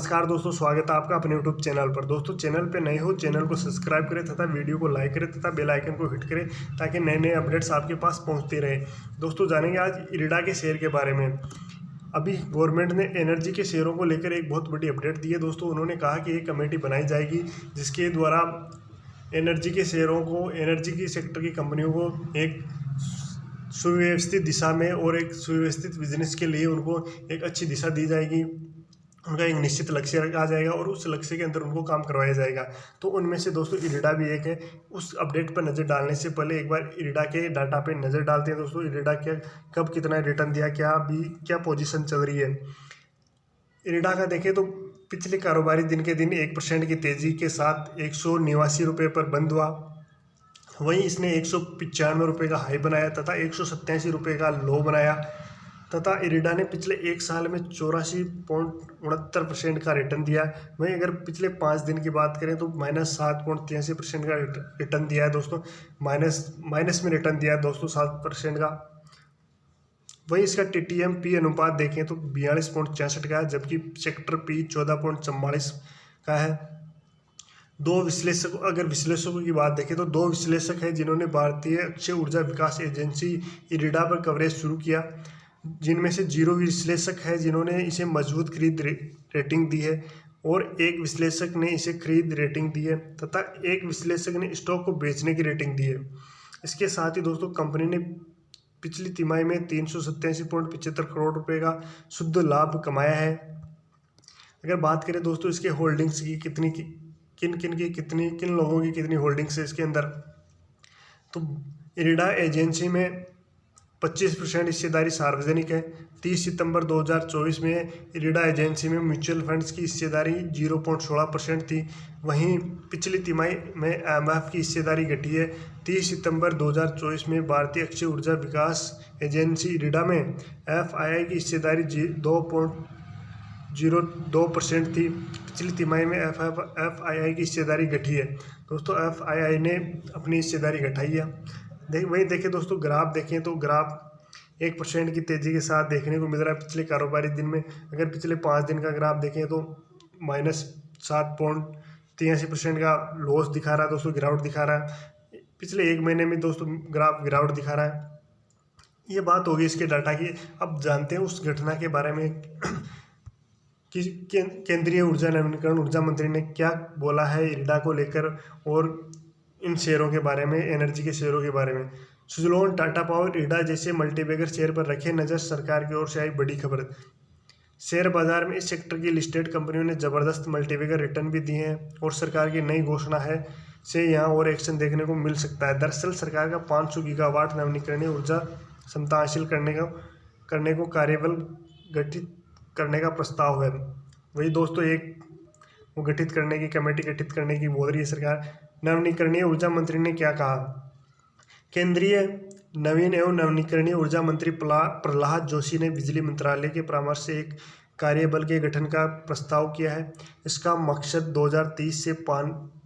नमस्कार दोस्तों, स्वागत है आपका अपने यूट्यूब चैनल पर। दोस्तों, चैनल पे नए हो, चैनल को सब्सक्राइब करें तथा वीडियो को लाइक करें तथा बेल आइकन को हिट करें ताकि नए नए अपडेट्स आपके पास पहुंचते रहे। दोस्तों, जानेंगे आज इरिडा के शेयर के बारे में। अभी गवर्नमेंट ने एनर्जी के शेयरों को लेकर एक बहुत बड़ी अपडेट दी है। दोस्तों, उन्होंने कहा कि एक कमेटी बनाई जाएगी जिसके द्वारा एनर्जी के शेयरों को, एनर्जी की सेक्टर की कंपनियों को एक सुव्यवस्थित दिशा में और एक सुव्यवस्थित बिजनेस के लिए उनको एक अच्छी दिशा दी जाएगी। उनका एक निश्चित लक्ष्य आ जाएगा और उस लक्ष्य के अंदर उनको काम करवाया जाएगा। तो उनमें से दोस्तों इरिडा भी एक है। उस अपडेट पर नज़र डालने से पहले एक बार इरिडा के डाटा पे नज़र डालते हैं। दोस्तों, इरिडा क्या, कब कितना रिटर्न दिया, क्या पोजीशन चल रही है इरिडा का देखें तो पिछले कारोबारी दिन के दिन 1% की तेज़ी के साथ 189 रुपये पर बंद हुआ। वहीं इसने 195 रुपये का हाई बनाया तथा 187 रुपये का लो बनाया तथा इरिडा ने पिछले एक साल में 84.69% का रिटर्न दिया। वहीं अगर पिछले 5 दिन की बात करें तो -7.83% का रिटर्न दिया है। दोस्तों, माइनस में रिटर्न दिया है दोस्तों 7% का। वहीं इसका TTM P अनुपात देखें तो 42.66 का है, जबकि सेक्टर P 14.44 का है। अगर विश्लेषकों की बात देखें तो 2 विश्लेषक हैं जिन्होंने भारतीय अक्षय ऊर्जा विकास एजेंसी इरिडा पर कवरेज शुरू किया, जिनमें से 0 विश्लेषक है जिन्होंने इसे मजबूत खरीद रेटिंग दी है और एक विश्लेषक ने इसे खरीद रेटिंग दी है तथा एक विश्लेषक ने स्टॉक को बेचने की रेटिंग दी है। इसके साथ ही दोस्तों, कंपनी ने पिछली तिमाही में 387.75 करोड़ रुपए का शुद्ध लाभ कमाया है। अगर बात करें दोस्तों इसके होल्डिंग्स की, किन लोगों की कितनी होल्डिंग्स है इसके अंदर, तो इरिडा एजेंसी में 25% हिस्सेदारी सार्वजनिक है। 30 सितंबर 2024 में इरिडा एजेंसी में म्यूचुअल फंड्स की हिस्सेदारी 0.16% थी। वहीं पिछली तिमाही में IMF की हिस्सेदारी घटी है। 30 सितंबर 2024 में भारतीय अक्षय ऊर्जा विकास एजेंसी इरिडा में FII की हिस्सेदारी 2.02% थी। पिछली तिमाही में FII की हिस्सेदारी घटी है। दोस्तों, FII ने अपनी हिस्सेदारी घटाई है। वहीं देखें दोस्तों, ग्राफ देखें तो ग्राफ 1% की तेज़ी के साथ देखने को मिल रहा है पिछले कारोबारी दिन में। अगर पिछले 5 दिन का ग्राफ देखें तो -7.83% का लॉस दिखा रहा है दोस्तों, गिरावट दिखा रहा है। पिछले 1 महीने में दोस्तों ग्राफ गिरावट दिखा रहा है। ये बात होगी इसके डाटा की। अब जानते हैं उस घटना के बारे में कि केंद्रीय ऊर्जा नवीनीकरण ऊर्जा मंत्री ने क्या बोला है इरिडा को लेकर और इन शेयरों के बारे में, एनर्जी के शेयरों के बारे में। सुज़लोन, टाटा पावर, इरिडा जैसे मल्टीबैगर शेयर पर रखे नज़र, सरकार की ओर से आई बड़ी खबर। शेयर बाजार में इस सेक्टर की लिस्टेड कंपनियों ने ज़बरदस्त मल्टीबैगर रिटर्न भी दिए हैं और सरकार की नई घोषणा है से यहाँ और एक्शन देखने को मिल सकता है। दरअसल सरकार का 500 गीगावाट नवीनीकरणीय ऊर्जा क्षमता हासिल करने को कार्यबल गठित करने का प्रस्ताव है। वही दोस्तों, एक वो गठित करने की कमेटी गठित करने की बोल रही है सरकार। नवीनीकरणीय ऊर्जा मंत्री ने क्या कहा? केंद्रीय नवीन एवं नवीनीकरणीय ऊर्जा मंत्री प्रहलाद जोशी ने बिजली मंत्रालय के परामर्श से एक कार्यबल के गठन का प्रस्ताव किया है। इसका मकसद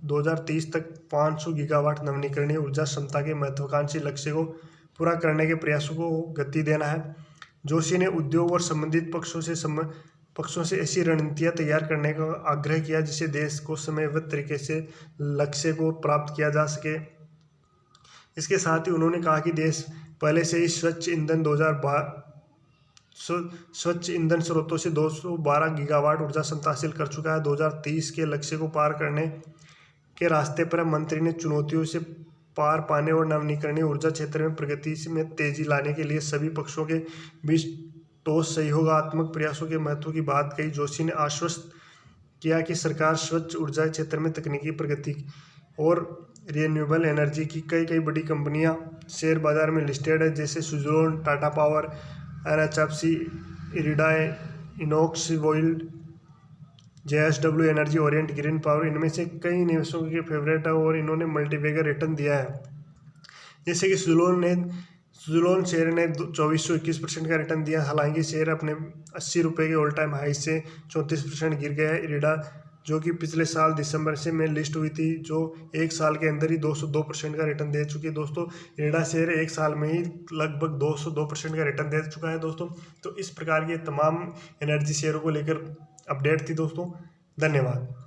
2030 तक 500 गीगावाट नवीनीकरणीय ऊर्जा क्षमता के महत्वाकांक्षी लक्ष्य को पूरा करने के प्रयासों को गति देना है। जोशी ने उद्योग और संबंधित पक्षों से ऐसी रणनीतियाँ तैयार करने का आग्रह किया जिससे देश को समयबद्ध तरीके से लक्ष्य को प्राप्त किया जा सके। इसके साथ ही उन्होंने कहा कि देश पहले से ही स्वच्छ ईंधन स्रोतों से 212 गीगावाट ऊर्जा क्षमता हासिल कर चुका है। 2030 के लक्ष्य को पार करने के रास्ते पर मंत्री ने चुनौतियों से पार पाने और नवीनीकरणीय ऊर्जा क्षेत्र में प्रगति में तेजी लाने के लिए सभी पक्षों के बीच ठोस सहयोगात्मक प्रयासों के महत्व की बात कही। जोशी ने आश्वस्त किया कि सरकार स्वच्छ ऊर्जा क्षेत्र में तकनीकी प्रगति और रिन्यूएबल एनर्जी की कई बड़ी कंपनियां शेयर बाजार में लिस्टेड है, जैसे Suzlon, Tata power, NHPC, IREDA, Inox wind, JSW energy, Orient Green Power. इनमें से कई निवेशकों के फेवरेट है और इन्होंने मल्टीबैगर रिटर्न दिया है। जैसे कि सुज़लोन शेयर ने 2421% का रिटर्न दिया। हालांकि शेयर अपने 80 रुपये के ऑल टाइम हाई से 34% गिर गया है। इरिडा, जो कि पिछले साल दिसंबर से में लिस्ट हुई थी, जो एक साल के अंदर ही 202% का रिटर्न दे चुकी है। दोस्तों, इरिडा शेयर एक साल में ही लगभग 202% का रिटर्न दे चुका है दोस्तों। तो इस प्रकार के तमाम एनर्जी शेयरों को लेकर अपडेट थी दोस्तों। धन्यवाद।